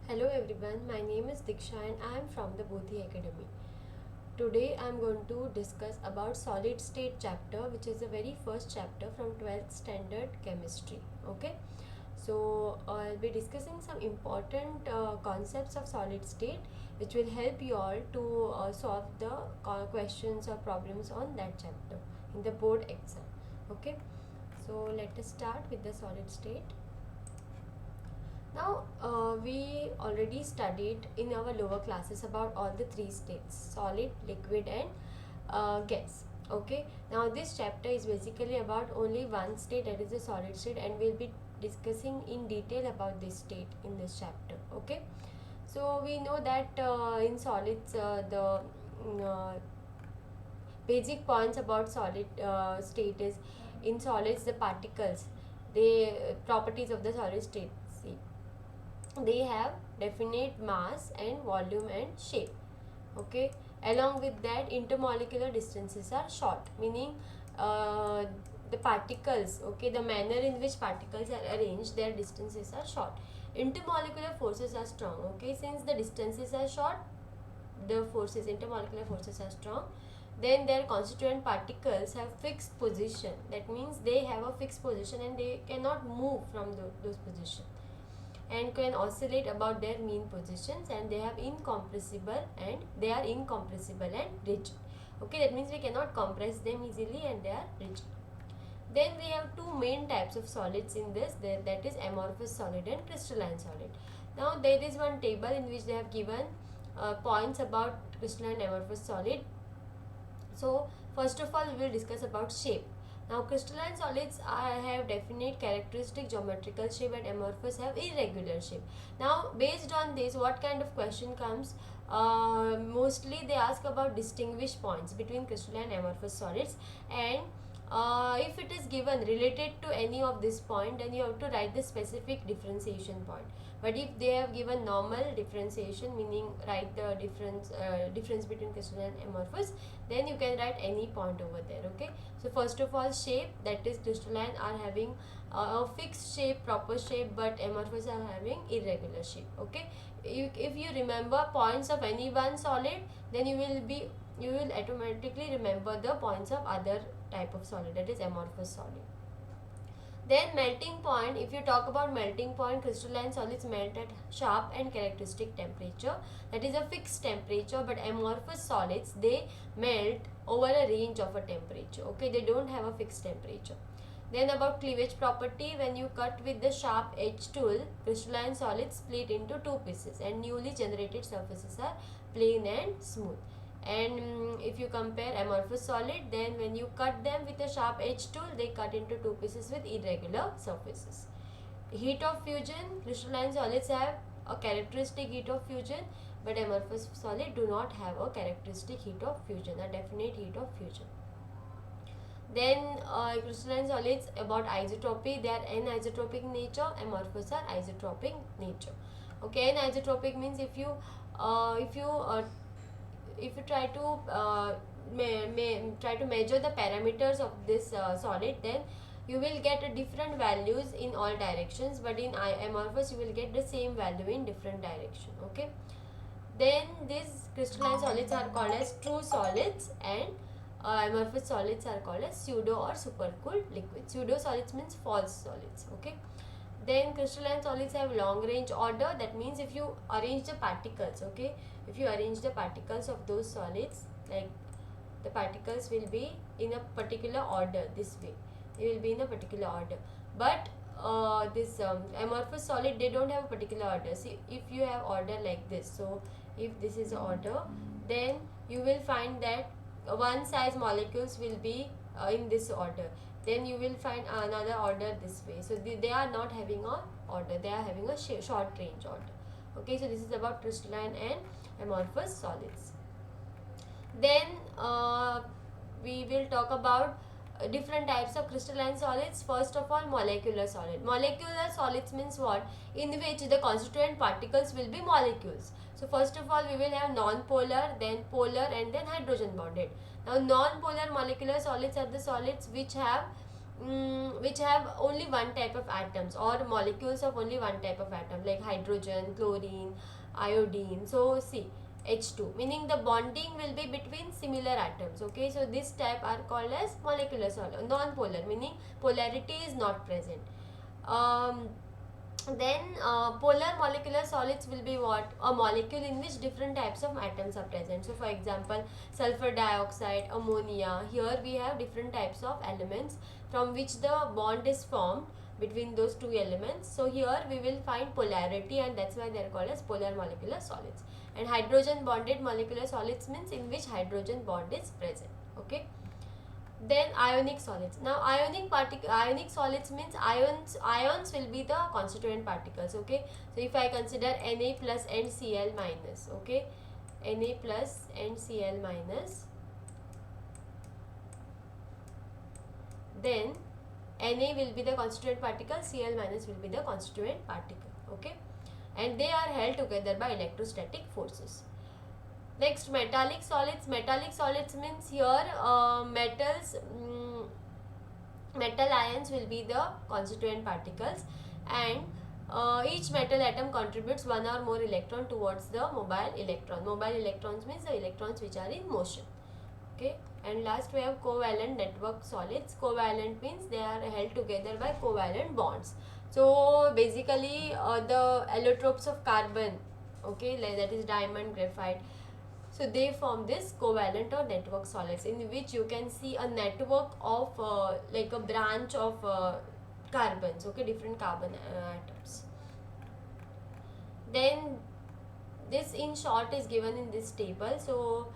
Hello everyone, my name is Diksha and I am from the Bodhi Academy. Today I am going to discuss about solid state chapter, which is the very first chapter from 12th standard chemistry. Okay, so I'll be discussing some important concepts of solid state which will help you all to solve the questions or problems on that chapter in the board exam. Okay, so let us start with the solid state. Now, we already studied in our lower classes about all the three states: solid, liquid and gas. Okay, now this chapter is basically about only one state, that is the solid state, and we'll be discussing in detail about this state in this chapter. Okay, so we know that in solids basic points about solid state is, in solids the particles, the properties of the solid state. See, they have definite mass and volume and shape. Okay, along with that intermolecular distances are short, meaning the particles, okay, the manner in which particles are arranged, their distances are short. Intermolecular forces are strong. Okay, since the distances are short, the forces, intermolecular forces are strong, then their constituent particles have fixed position. That means they have a fixed position and they cannot move from those positions and can oscillate about their mean positions, and they have incompressible and they are incompressible and rigid. Okay, that means we cannot compress them easily and they are rigid. Then we have two main types of solids in this, that is amorphous solid and crystalline solid. Now there is one table in which they have given points about crystalline and amorphous solid. So first of all we will discuss about shape. Now crystalline solids have definite characteristic geometrical shape and amorphous have irregular shape. Now based on this, what kind of question comes? Mostly they ask about distinguish points between crystalline and amorphous solids, and if it is given related to any of this point, then you have to write the specific differentiation point. But if they have given normal differentiation, meaning write the difference between crystalline and amorphous, then you can write any point over there. Okay, so first of all, shape, that is crystalline are having a fixed shape, proper shape, but amorphous are having irregular shape. Okay, if you remember points of any one solid, then you will automatically remember the points of other type of solid, that is amorphous solid. Then melting point, if you talk about melting point, crystalline solids melt at sharp and characteristic temperature, that is a fixed temperature, but amorphous solids, they melt over a range of a temperature. Okay, they don't have a fixed temperature. Then about cleavage property, when you cut with the sharp edge tool, crystalline solids split into two pieces and newly generated surfaces are plain and smooth. And if you compare amorphous solid, then when you cut them with a sharp edge tool, they cut into two pieces with irregular surfaces. Heat of fusion, crystalline solids have a characteristic heat of fusion, but amorphous solid do not have a characteristic heat of fusion, a definite heat of fusion. Then crystalline solids, about isotropy, they are anisotropic nature, amorphous are isotropic nature. Okay, anisotropic means if you try to try to measure the parameters of this solid, then you will get different values in all directions, but in amorphous you will get the same value in different direction. Okay, then these crystalline solids are called as true solids, and amorphous solids are called as pseudo or supercooled liquids. Pseudo solids means false solids. Okay, then crystalline solids have long range order. That means if you arrange the particles, okay, if you arrange the particles of those solids, like the particles will be in a particular order, this way they will be in a particular order. But this amorphous solid, they don't have a particular order. See, if you have order like this, so if this is order, then you will find that one size molecules will be in this order, then you will find another order this way. So they are not having a order, they are having a short range order. Okay, so this is about crystalline and amorphous solids. Then we will talk about different types of crystalline solids. First of all, molecular solid. Molecular solids means what? In which the constituent particles will be molecules. So first of all we will have non-polar, then polar, and then hydrogen bonded. Now non-polar molecular solids are the solids which have which have only one type of atoms or molecules of only one type of atom, like hydrogen, chlorine, iodine. So see, H2, meaning the bonding will be between similar atoms. Okay, so this type are called as molecular solid. Non-polar, meaning polarity is not present. um, then polar molecular solids will be what? A molecule in which different types of atoms are present. So for example, sulfur dioxide, ammonia, here we have different types of elements from which the bond is formed between those two elements. So here we will find polarity, and that's why they are called as polar molecular solids. And hydrogen bonded molecular solids means in which hydrogen bond is present. Okay. Then ionic solids. Now ionic solids means ions will be the constituent particles. Okay, so if I consider Na plus and Cl minus, okay, Na plus and Cl minus, then Na will be the constituent particle, Cl minus will be the constituent particle. Okay, and they are held together by electrostatic forces. Next, metallic solids. Metallic solids means here metal ions will be the constituent particles, and each metal atom contributes one or more electron towards the mobile electron. Mobile electrons means the electrons which are in motion. Okay, and last we have covalent network solids. Covalent means they are held together by covalent bonds. So basically the allotropes of carbon, okay, like that is diamond, graphite, so they form this covalent or network solids, in which you can see a network of like a branch of carbons, okay, different carbon atoms. Then this in short is given in this table. So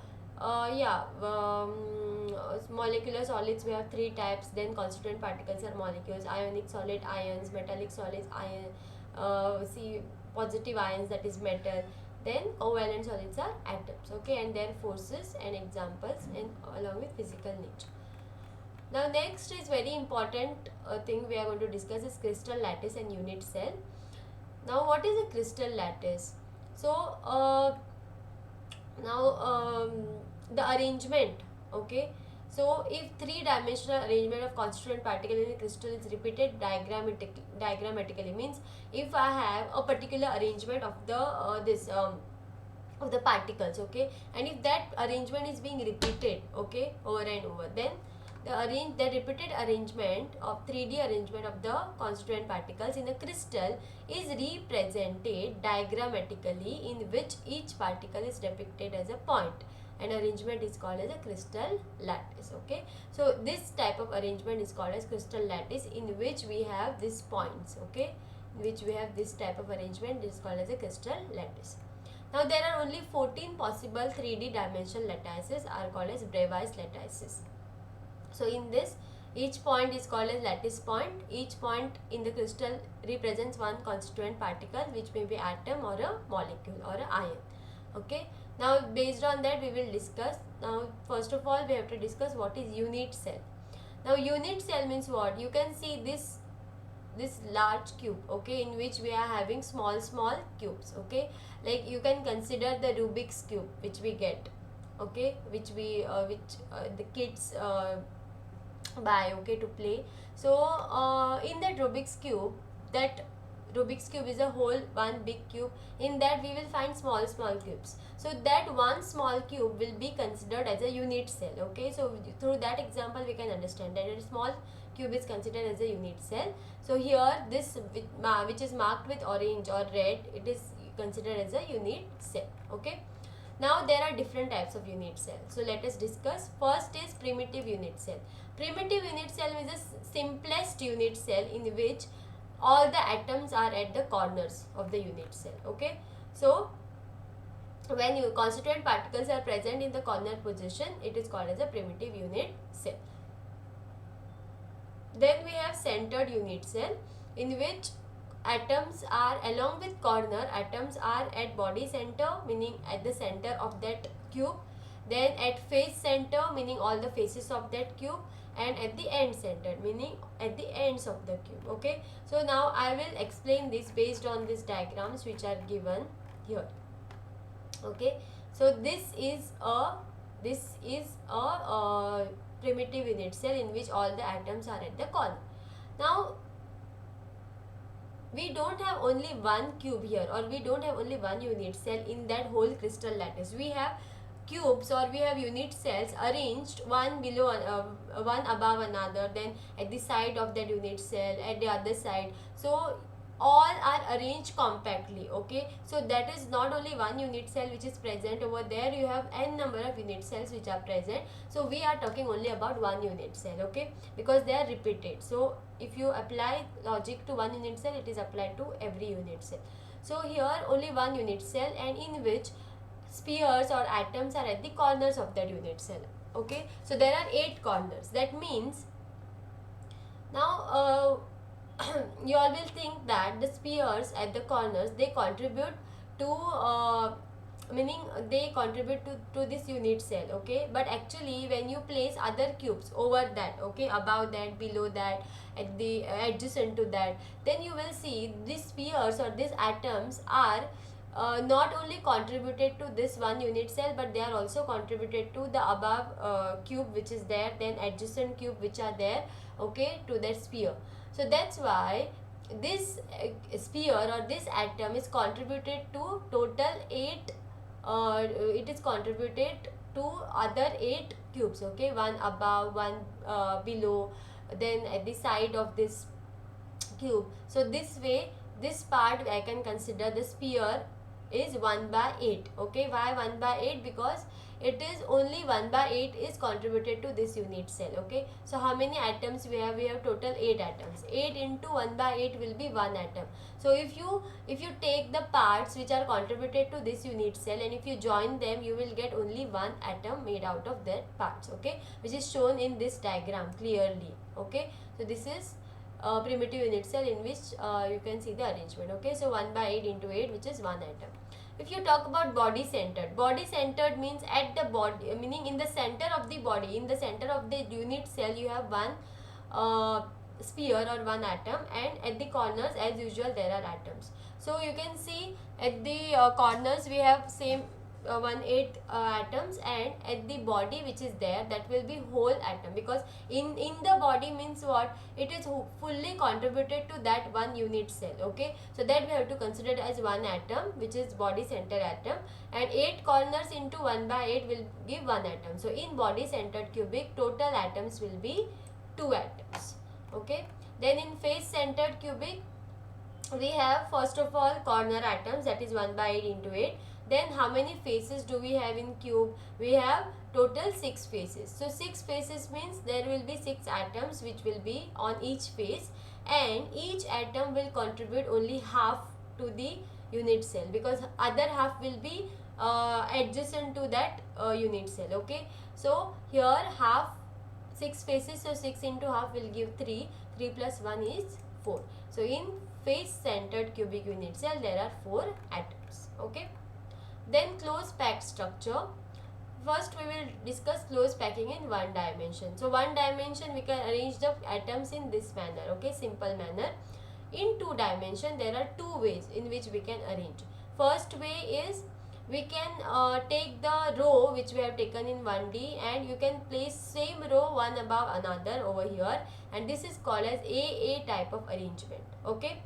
molecular solids we have three types. Then constituent particles are molecules, ionic solid ions, metallic solids ion, see positive ions, that is metal. Then covalent solids are atoms, okay, and their forces and examples, and along with physical nature. Now next is very important thing we are going to discuss is crystal lattice and unit cell. Now what is a crystal lattice? So the arrangement, okay, so if three-dimensional arrangement of constituent particle in a crystal is repeated diagrammatically, means if I have a particular arrangement of the of the particles, okay, and if that arrangement is being repeated, okay, over and over, then the repeated arrangement of 3D arrangement of the constituent particles in a crystal is represented diagrammatically, in which each particle is depicted as a point. An arrangement is called as a crystal lattice. Okay, so this type of arrangement is called as crystal lattice, in which we have these points. Okay, in which we have this type of arrangement is called as a crystal lattice. Now there are only 14 possible 3D dimensional lattices are called as Bravais lattices. So in this, each point is called as lattice point. Each point in the crystal represents one constituent particle, which may be atom or a molecule or an ion. Okay, now based on that we will discuss. Now first of all we have to discuss what is unit cell. Now unit cell means what? You can see this large cube, okay, in which we are having small cubes, okay, like you can consider the Rubik's cube which we get, okay, which the kids buy, okay, to play. So in that Rubik's cube is a whole one big cube. In that we will find small cubes. So that one small cube will be considered as a unit cell. Okay, so through that example we can understand that a small cube is considered as a unit cell. So here this which is marked with orange or red, it is considered as a unit cell. Okay, now there are different types of unit cell. So let us discuss. First is primitive unit cell. Primitive unit cell is the simplest unit cell in which all the atoms are at the corners of the unit cell. Okay, so when your constituent particles are present in the corner position, it is called as a primitive unit cell. Then we have centered unit cell, in which atoms are along with corner, atoms are at body center, meaning at the center of that cube, then at face center, meaning all the faces of that cube, and at the end center, meaning at the ends of the cube. Okay, so now I will explain this based on these diagrams which are given here. Okay, so this is a primitive unit cell in which all the atoms are at the corner. Now we don't have only one cube here, or we don't have only one unit cell in that whole crystal lattice. We have cubes, or we have unit cells arranged one below one above another, then at the side of that unit cell, at the other side. So all are arranged compactly. Okay, so that is not only one unit cell which is present over there, you have n number of unit cells which are present. So we are talking only about one unit cell, okay, because they are repeated. So if you apply logic to one unit cell, it is applied to every unit cell. So here only one unit cell, and in which spheres or atoms are at the corners of that unit cell. Okay, so there are 8 corners. That means now you all will think that the spheres at the corners, they contribute to meaning they contribute to this unit cell. Okay, but actually when you place other cubes over that, okay, above that, below that, at the adjacent to that, then you will see these spheres or these atoms are not only contributed to this one unit cell, but they are also contributed to the above cube which is there, then adjacent cube which are there, okay, to that sphere. So that's why this sphere or this atom is contributed to total 8, it is contributed to other 8 cubes, okay, one above, one below, then at the side of this cube. So this way, this part I can consider the sphere is 1 by 8. Okay, why 1 by 8? Because it is only 1 by 8 is contributed to this unit cell. Okay, so how many atoms we have? We have total 8 atoms. 8 into 1 by 8 will be 1 atom. So if you take the parts which are contributed to this unit cell, and if you join them, you will get only 1 atom made out of that parts, okay, which is shown in this diagram clearly. Okay, so this is primitive unit cell in which you can see the arrangement. Okay, so 1 by 8 into 8, which is 1 atom. If you talk about body centered means at the body, meaning in the center of the body, in the center of the unit cell, you have one sphere or one atom, and at the corners as usual there are atoms. So you can see at the corners we have same 8 atoms, and at the body which is there, that will be whole atom, because in the body means what, it is fully contributed to that one unit cell. Okay, so that we have to consider it as one atom, which is body center atom, and 8 corners into 1 by 8 will give 1 atom. So in body centered cubic, total atoms will be 2 atoms. Okay, then in face centered cubic, we have first of all corner atoms, that is 1 by 8 into 8. Then how many faces do we have in cube? We have total 6 faces. So 6 faces means there will be 6 atoms which will be on each face, and each atom will contribute only half to the unit cell, because other half will be adjacent to that unit cell. Okay, so here half, 6 faces, so 6 into half will give 3. 3 plus 1 is 4. So in face centered cubic unit cell there are 4 atoms. Okay, then close packed structure. First we will discuss close packing in one dimension. So one dimension we can arrange the atoms in this manner, okay, simple manner. In 2 dimension there are 2 ways in which we can arrange. First way is we can take the row which we have taken in 1D, and you can place same row one above another over here, and this is called as AA type of arrangement. Okay,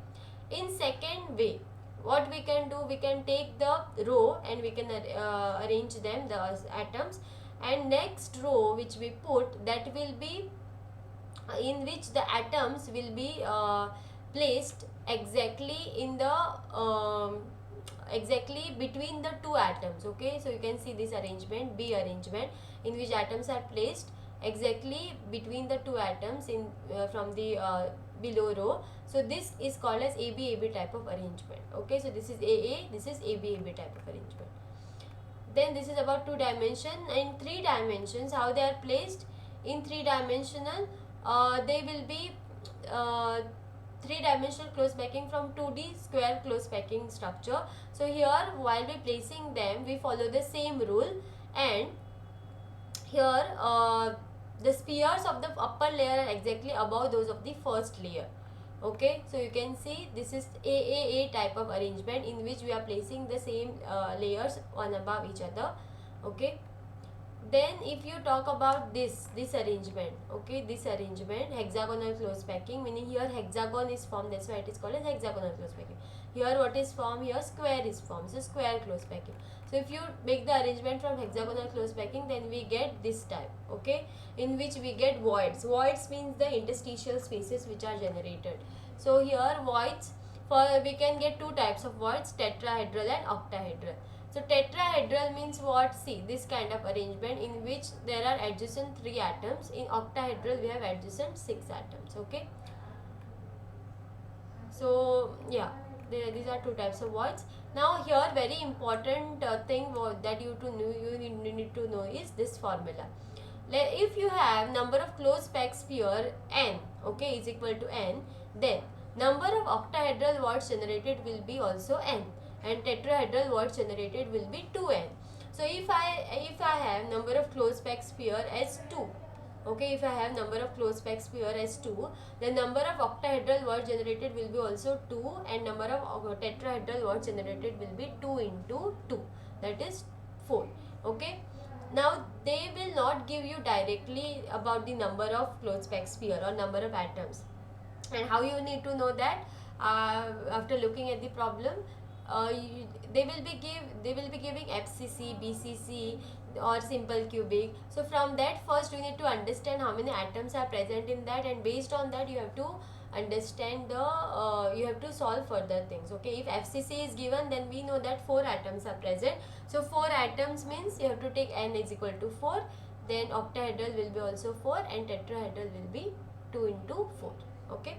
in second way, what we can do, we can take the row and we can arrange them, the atoms, and next row which we put, that will be in which the atoms will be placed exactly in the exactly between the 2 atoms. Okay, so you can see this arrangement, B arrangement, in which atoms are placed exactly between the 2 atoms in from the below row. So this is called as AB type of arrangement. Okay, so this is AA, this is AB type of arrangement. Then this is about 2 dimension. In 3 dimensions, how they are placed? In 3 dimensional, they will be 3 dimensional close packing from 2D square close packing structure. So here while we placing them, we follow the same rule, and here the spheres of the upper layer are exactly above those of the first layer. Okay, so you can see this is AAA type of arrangement in which we are placing the same layers one above each other. Okay, Then if you talk about this arrangement, okay, this arrangement, hexagonal close packing, meaning here hexagon is formed, that's why it is called as hexagonal close packing. Here what is formed, here square is formed, so square close packing. So if you make the arrangement from hexagonal close packing, then we get this type, okay, in which we get voids. Voids means the interstitial spaces which are generated. So here voids, for we can get two types of voids, tetrahedral and octahedral. So tetrahedral means what? See, this kind of arrangement in which there are adjacent 3 atoms. In octahedral we have adjacent 6 atoms. Okay. So yeah, these are two types of voids. Now here very important thing that you need to know is this formula. If you have number of close packed sphere n, okay, is equal to n, then number of octahedral voids generated will be also n, and tetrahedral voids generated will be 2n. So if I have number of close packed sphere as 2, okay, if I have number of close packed sphere as 2, then number of octahedral voids generated will be also 2, and number of tetrahedral voids generated will be 2 into 2, that is 4. Okay. Now they will not give you directly about the number of close packed sphere or number of atoms. And how you need to know that? After looking at the problem, they will be giving FCC, BCC or simple cubic. So from that, first you need to understand how many atoms are present in that, and based on that you have to understand you have to solve further things. Okay, if FCC is given, then we know that 4 atoms are present. So 4 atoms means you have to take n is equal to 4. Then octahedral will be also 4, and tetrahedral will be 2 into 4. Okay.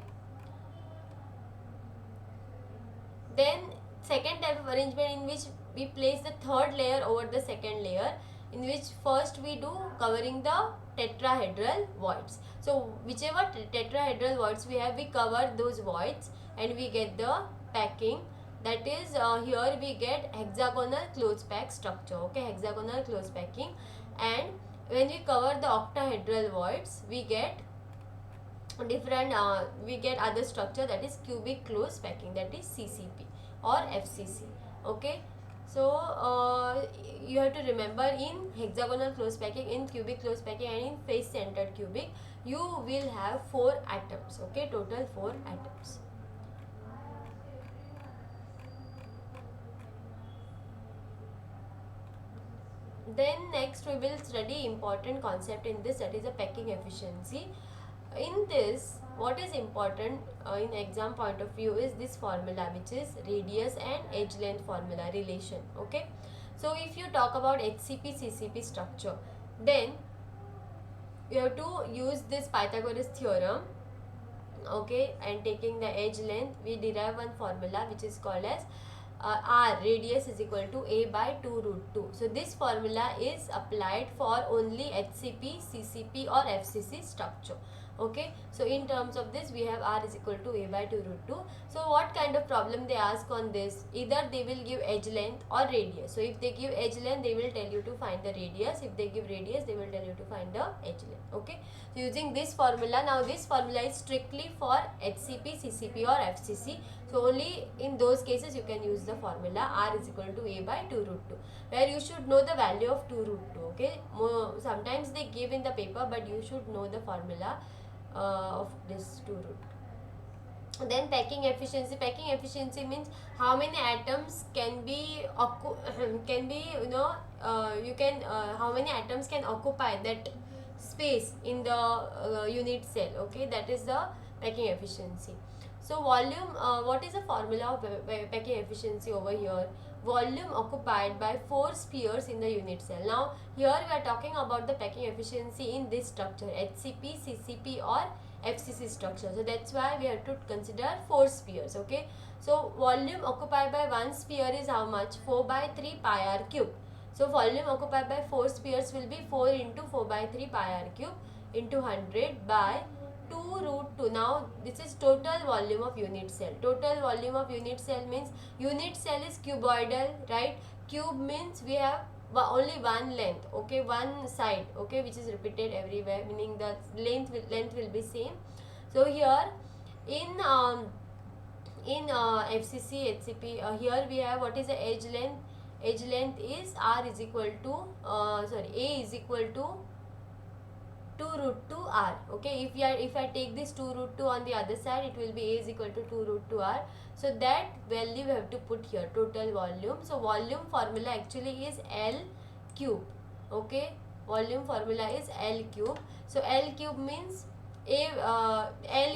Then second type of arrangement in which we place the third layer over the second layer, in which first we do covering the tetrahedral voids. So whichever tetrahedral voids we have, we cover those voids and we get the packing. That is here we get hexagonal close pack structure. Okay, hexagonal close packing. And when we cover the octahedral voids, we get different we get other structure, that is cubic close packing, that is CCP or FCC. Okay, so you have to remember, in hexagonal close packing, in cubic close packing, and in face centered cubic, you will have 4 atoms. Okay, total 4 atoms. Then next we will study important concept in this, that is the packing efficiency. In this, what is important in exam point of view is this formula, which is radius and edge length formula relation. Okay, so if you talk about HCP CCP structure, then you have to use this Pythagoras theorem. Okay, and taking the edge length, we derive one formula which is called as r, radius is equal to a by 2 root 2. So this formula is applied for only HCP, CCP or FCC structure. Okay, so in terms of this, we have r is equal to a by 2 root 2. So what kind of problem they ask on this? Either they will give edge length or radius. So if they give edge length, they will tell you to find the radius. If they give radius, they will tell you to find the edge length. Okay, so using this formula, now this formula is strictly for HCP, CCP or FCC. So only in those cases you can use the formula r is equal to a by 2 root 2, where you should know the value of 2 root 2. Okay, sometimes they give in the paper, but you should know the formula of this 2 root. Then packing efficiency. Packing efficiency means how many atoms can be how many atoms can occupy that space in the unit cell. Okay, that is the packing efficiency. So volume, what is the formula of packing efficiency over here? Volume occupied by 4 spheres in the unit cell. Now here we are talking about the packing efficiency in this structure, HCP, CCP or FCC structure. So that's why we have to consider 4 spheres. Okay, so volume occupied by one sphere is how much? 4 by 3 pi r cube. So volume occupied by 4 spheres will be 4 into 4 by 3 pi r cube into 100 by 2 root 2. Now this is total volume of unit cell. Total volume of unit cell means unit cell is cuboidal, right? Cube means we have only one length, okay, one side, okay, which is repeated everywhere, meaning the length will be same. So here in FCC, HCP, here we have what is the edge length. edge length is r is equal to a is equal to 2 root 2 r. Okay, if I take this 2 root 2 on the other side, it will be a is equal to 2 root 2 r. So that value we have to put here, total volume. So volume formula actually is L cube. Okay, volume formula is L cube. So L cube means L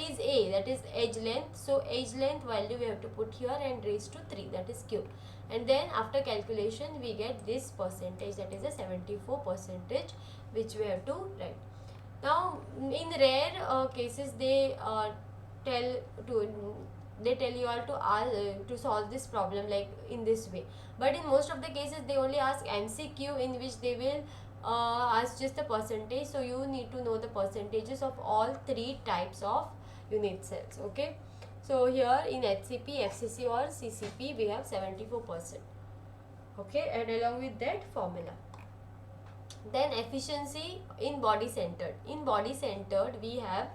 is a, that is edge length. So edge length value we have to put here and raised to 3, that is cube. And then after calculation we get this percentage, that is a 74%, which we have to write. Now in rare cases they tell you all to solve this problem like in this way, but in most of the cases they only ask MCQ, in which they will ask just the percentage. So you need to know the percentages of all 3 types of unit cells. Okay, so here in HCP, FCC or CCP we have 74%. Okay, and along with that formula. Then efficiency in body centered. In body centered we have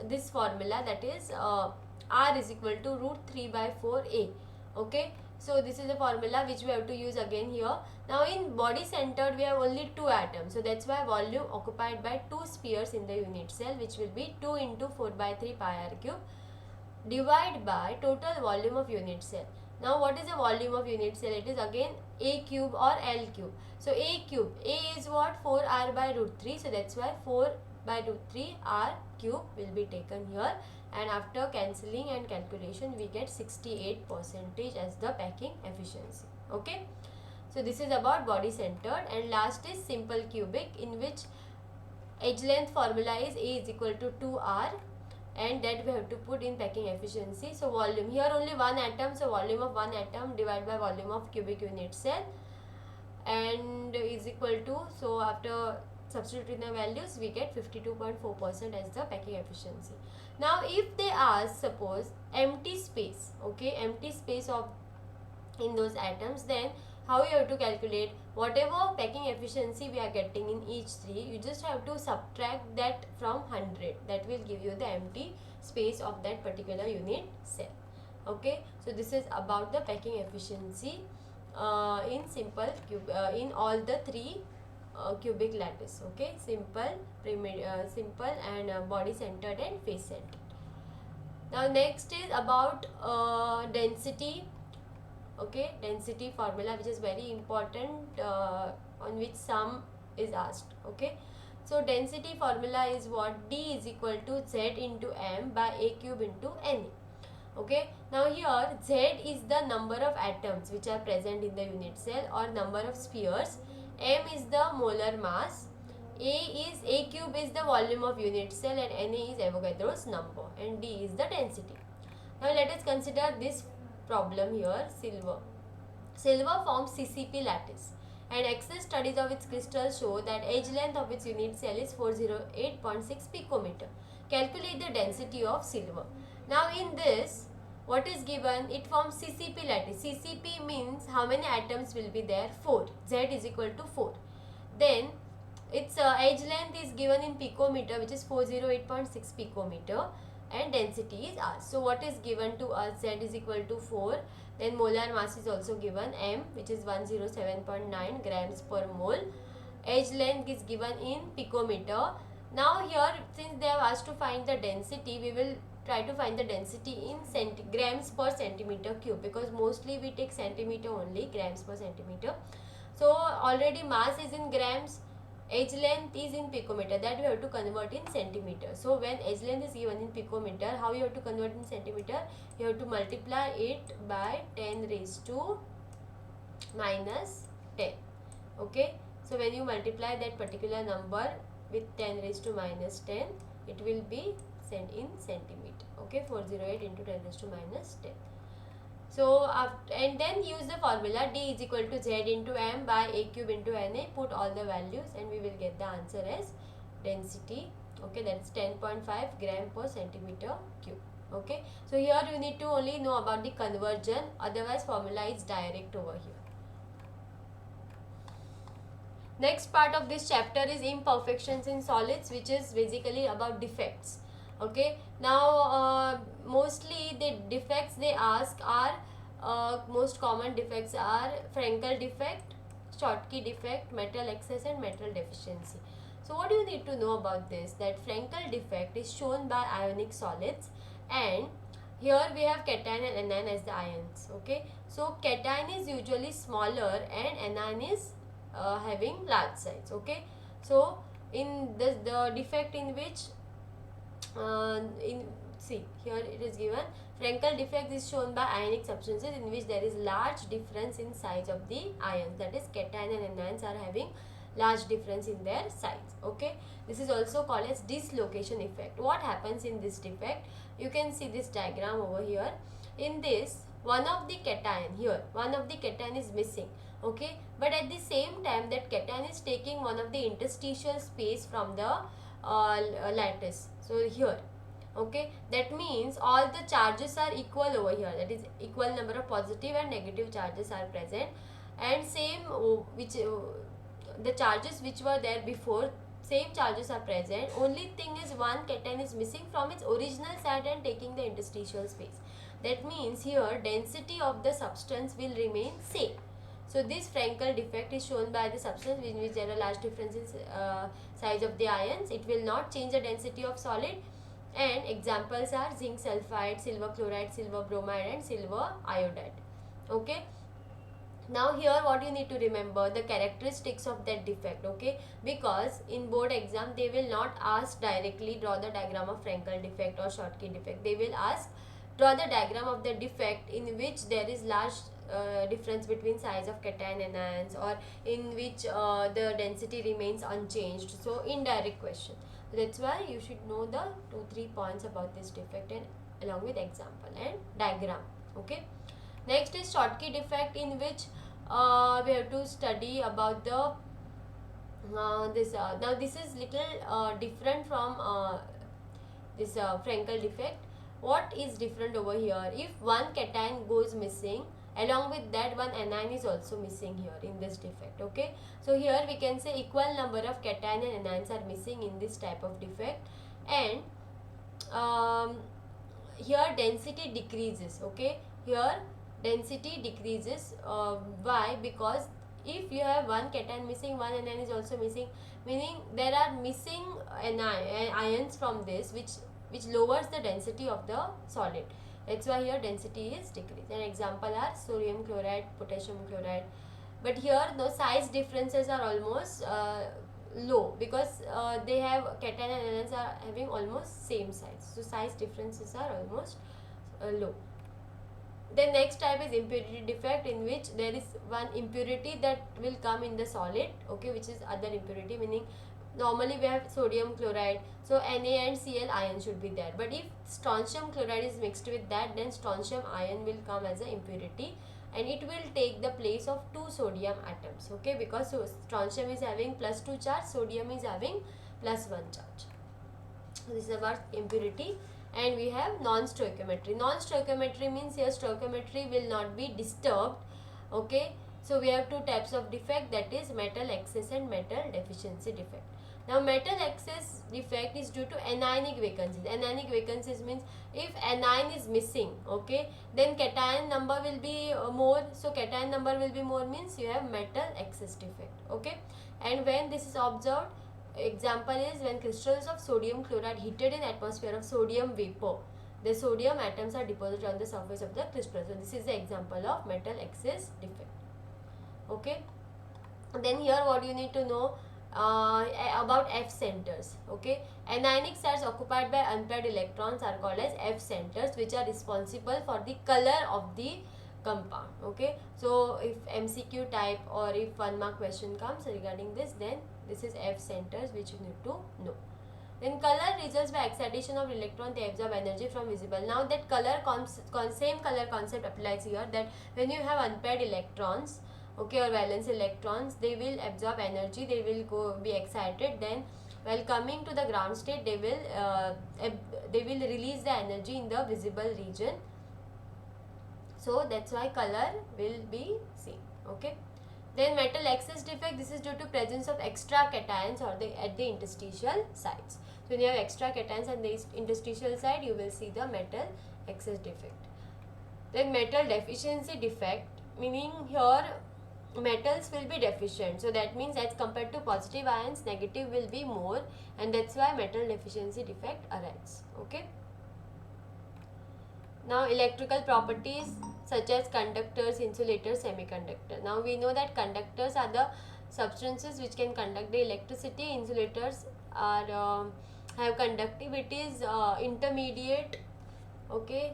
this formula, that is r is equal to root 3 by 4a. Okay, so this is a formula which we have to use again here. Now in body centered we have only 2 atoms, so that's why volume occupied by 2 spheres in the unit cell, which will be 2 into 4 by 3 pi r cube, divide by total volume of unit cell. Now what is the volume of unit cell? It is again a cube or L cube. So a cube, a is what, 4r by root 3, so that's why 4 by root 3 r cube will be taken here, and after cancelling and calculation we get 68% as the packing efficiency. Okay, so this is about body centered. And last is simple cubic, in which edge length formula is a is equal to 2r, and that we have to put in packing efficiency. So volume, here only 1 atom, so volume of 1 atom divided by volume of cubic unit cell, and is equal to, so after substituting the values we get 52.4% as the packing efficiency. Now if they ask, suppose empty space, okay, empty space of in those atoms, then how you have to calculate? Whatever packing efficiency we are getting in each 3, you just have to subtract that from 100. That will give you the empty space of that particular unit cell. Okay, so this is about the packing efficiency in simple in all the 3 cubic lattice. Okay, simple, simple and body centered and face centered. Now next is about density. Okay, density formula, which is very important, on which sum is asked. Okay, so density formula is what? D is equal to Z into M by A cube into Na. Okay, now here Z is the number of atoms which are present in the unit cell or number of spheres, M is the molar mass, A cube is the volume of unit cell, and Na is Avogadro's number, and D is the density. Now let us consider this problem here. Silver forms CCP lattice, and excess studies of its crystals show that edge length of its unit cell is 408.6 picometer. Calculate the density of silver. Now in this, what is given? It forms CCP lattice. CCP means how many atoms will be there? 4. Z is equal to 4. Then its edge length is given in picometer, which is 408.6 picometer, and density is R. So what is given to us? Z is equal to 4. Then molar mass is also given, M, which is 107.9 grams per mole. Edge length is given in picometer. Now here, since they have asked to find the density, we will try to find the density in grams per centimeter cube, because mostly we take centimeter only, grams per centimeter. So already mass is in grams, edge length is in picometer, that we have to convert in centimeter. So when edge length is given in picometer, how you have to convert in centimeter? You have to multiply it by 10 raised to minus 10. Okay, so when you multiply that particular number with 10 raised to minus 10, it will be sent in centimeter. Okay, 408 into 10 raised to minus 10. So and then use the formula D is equal to Z into M by A cube into Na. Put all the values and we will get the answer as density. Okay, that's 10.5 gram per centimeter cube. Okay, so here you need to only know about the conversion, otherwise formula is direct over here. Next part of this chapter is imperfections in solids, which is basically about defects. Okay, now mostly the defects they ask are most common defects are Frankel defect, Schottky defect, metal excess and metal deficiency. So what do you need to know about this? That Frankel defect is shown by ionic solids, and here we have cation and anion as the ions. Okay, so cation is usually smaller and anion is having large size. Okay, so in this, the defect in which in see here it is given, Frankel defect is shown by ionic substances in which there is large difference in size of the ions, that is cation and anions are having large difference in their size. Okay, this is also called as dislocation effect. What happens in this defect? You can see this diagram over here. In this, one of the cation here, one of the cation is missing. Okay, but at the same time that cation is taking one of the interstitial space from the lattice. So here, okay, that means all the charges are equal over here, that is equal number of positive and negative charges are present, and same which the charges which were there before, same charges are present. Only thing is one cation is missing from its original side and taking the interstitial space. That means here density of the substance will remain same. So this Frankel defect is shown by the substance in which there are large differences size of the ions. It will not change the density of solid, and examples are zinc sulfide, silver chloride, silver bromide and silver iodide. Okay. Now here what you need to remember, the characteristics of that defect. Okay, because in board exam they will not ask directly draw the diagram of Frankel defect or Schottky defect. They will ask draw the diagram of the defect in which there is large difference between size of cation and anions, or in which the density remains unchanged. So indirect question. That's why you should know the 2-3 points about this defect and along with example and diagram. Okay. Next is Schottky defect, in which we have to study about the now this is little different from this Frankel defect. What is different over here? If one cation goes missing, along with that one anion is also missing here in this defect. Okay, so here we can say equal number of cation and anions are missing in this type of defect, and here density decreases. Okay, here density decreases. Why? Because if you have one cation missing, one anion is also missing, meaning there are missing ions from this, which lowers the density of the solid. That's why here density is decreased. An example are sodium chloride, potassium chloride. But here the size differences are almost low, because they have cation and anions are having almost same size. So size differences are almost low. The next type is impurity defect, in which there is one impurity that will come in the solid. Okay, which is other impurity, meaning normally we have sodium chloride, so Na and Cl ion should be there, but if strontium chloride is mixed with that, then strontium ion will come as an impurity, and it will take the place of 2 sodium atoms. Okay, because so strontium is having +2 charge, sodium is having +1 charge. This is about impurity. And we have non-stoichiometry. Non-stoichiometry means here stoichiometry will not be disturbed. Okay, so we have 2 types of defect, that is metal excess and metal deficiency defect. Now metal excess defect is due to anionic vacancies. Anionic vacancies means if anion is missing, okay, then cation number will be more. So cation number will be more means you have metal excess defect. Okay, and when this is observed, example is when crystals of sodium chloride heated in atmosphere of sodium vapor, the sodium atoms are deposited on the surface of the crystal. So this is the example of metal excess defect. Okay, then here what you need to know about F centers. Okay, anionic sites occupied by unpaired electrons are called as F centers, which are responsible for the color of the compound. Okay, so if MCQ type or if 1 mark question comes regarding this, then this is F centers which you need to know. Then color results by excitation of electron, they absorb energy from visible. Now that color same color concept applies here, that when you have unpaired electrons, okay, or valence electrons, they will absorb energy, they will be excited, then while coming to the ground state they will release the energy in the visible region. So that's why color will be same. Okay, then metal excess defect, this is due to presence of extra cations or at the interstitial sites. So when you have extra cations at the interstitial side, you will see the metal excess defect. Then metal deficiency defect, meaning here metals will be deficient, so that means as compared to positive ions, negative will be more, and that's why metal deficiency defect arises. Okay. Now electrical properties such as conductors, insulators, semiconductor. Now we know that conductors are the substances which can conduct the electricity. Insulators are have conductivities intermediate. Okay.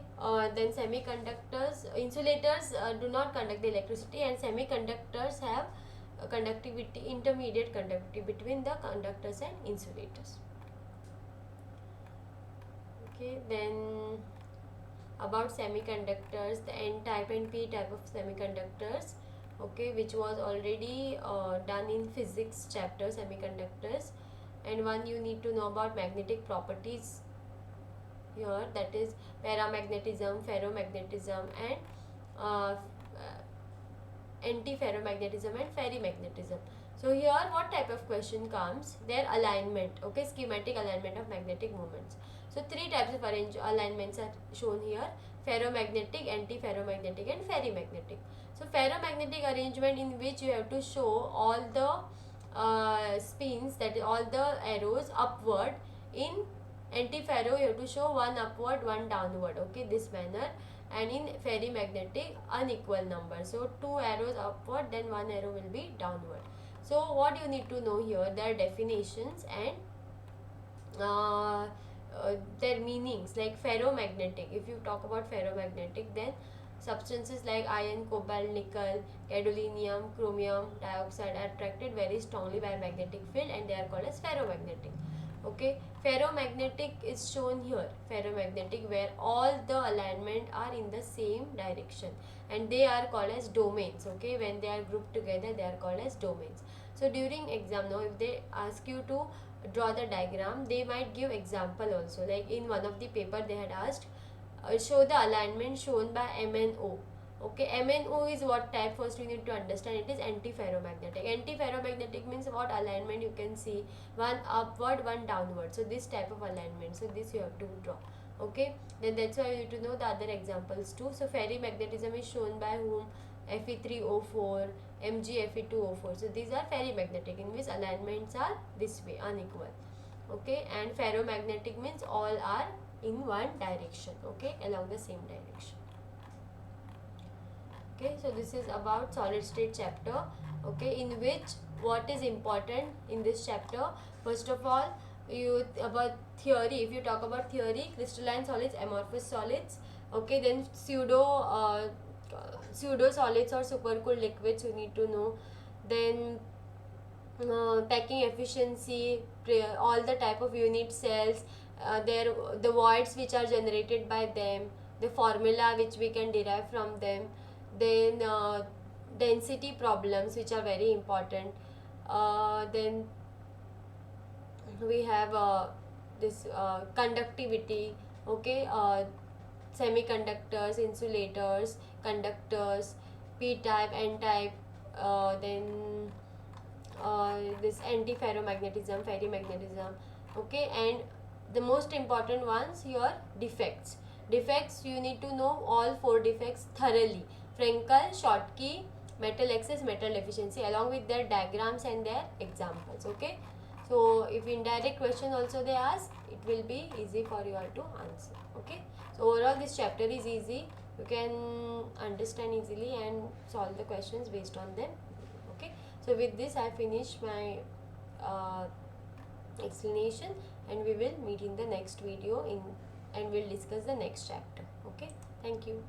Then semiconductors, insulators do not conduct the electricity, and semiconductors have conductivity, intermediate conductivity between the conductors and insulators. Okay. Then about semiconductors, the N type and P type of semiconductors, okay, which was already done in physics chapter, semiconductors. And one you need to know about magnetic properties here, that is paramagnetism, ferromagnetism, and antiferromagnetism and ferrimagnetism. So here what type of question comes? Their alignment, okay, schematic alignment of magnetic moments. So three types of alignments are shown here: ferromagnetic, antiferromagnetic, and ferrimagnetic. So ferromagnetic arrangement, in which you have to show all the spins, that is all the arrows upward. In antiferro you have to show one upward, one downward, okay, this manner. And in ferrimagnetic, unequal number, so two arrows upward, then one arrow will be downward. So what you need to know here, their definitions and their meanings. Like ferromagnetic, if you talk about ferromagnetic, then substances like iron, cobalt, nickel, gadolinium, chromium dioxide are attracted very strongly by a magnetic field, and they are called as ferromagnetic. Okay. Ferromagnetic is shown here, ferromagnetic, where all the alignment are in the same direction, and they are called as domains. Okay. When they are grouped together, they are called as domains. So during exam, now if they ask you to draw the diagram, they might give example also. Like in one of the paper they had asked, show the alignment shown by MnO. Okay, MnO is what type? First we need to understand, it is antiferromagnetic. Antiferromagnetic means what alignment you can see, one upward, one downward. So this type of alignment, so this you have to draw. Okay, then that's why you need to know the other examples too. So ferrimagnetism is shown by whom? Fe3O4, Mgfe2O4. So these are ferrimagnetic, in which alignments are this way, unequal. Okay, and ferromagnetic means all are in one direction, okay, along the same direction. Okay, so this is about solid state chapter, okay, in which what is important in this chapter? First of all, you about theory. If you talk about theory, crystalline solids, amorphous solids, okay, then pseudo solids or supercooled liquids you need to know. Then packing efficiency, all the type of unit cells, the voids which are generated by them, the formula which we can derive from them. Then density problems, which are very important. Then we have this conductivity, okay, semiconductors, insulators, conductors, P type, N type, then this antiferromagnetism, ferrimagnetism, okay. And the most important ones here, defects. Defects you need to know all four defects thoroughly: Frankel, Schottky, metal excess, metal deficiency, along with their diagrams and their examples. Okay, so if indirect question also they ask, it will be easy for you all to answer. Okay, so overall this chapter is easy, you can understand easily and solve the questions based on them. Okay, so with this I finish my explanation, and we will meet in the next video and we'll discuss the next chapter. Okay, thank you.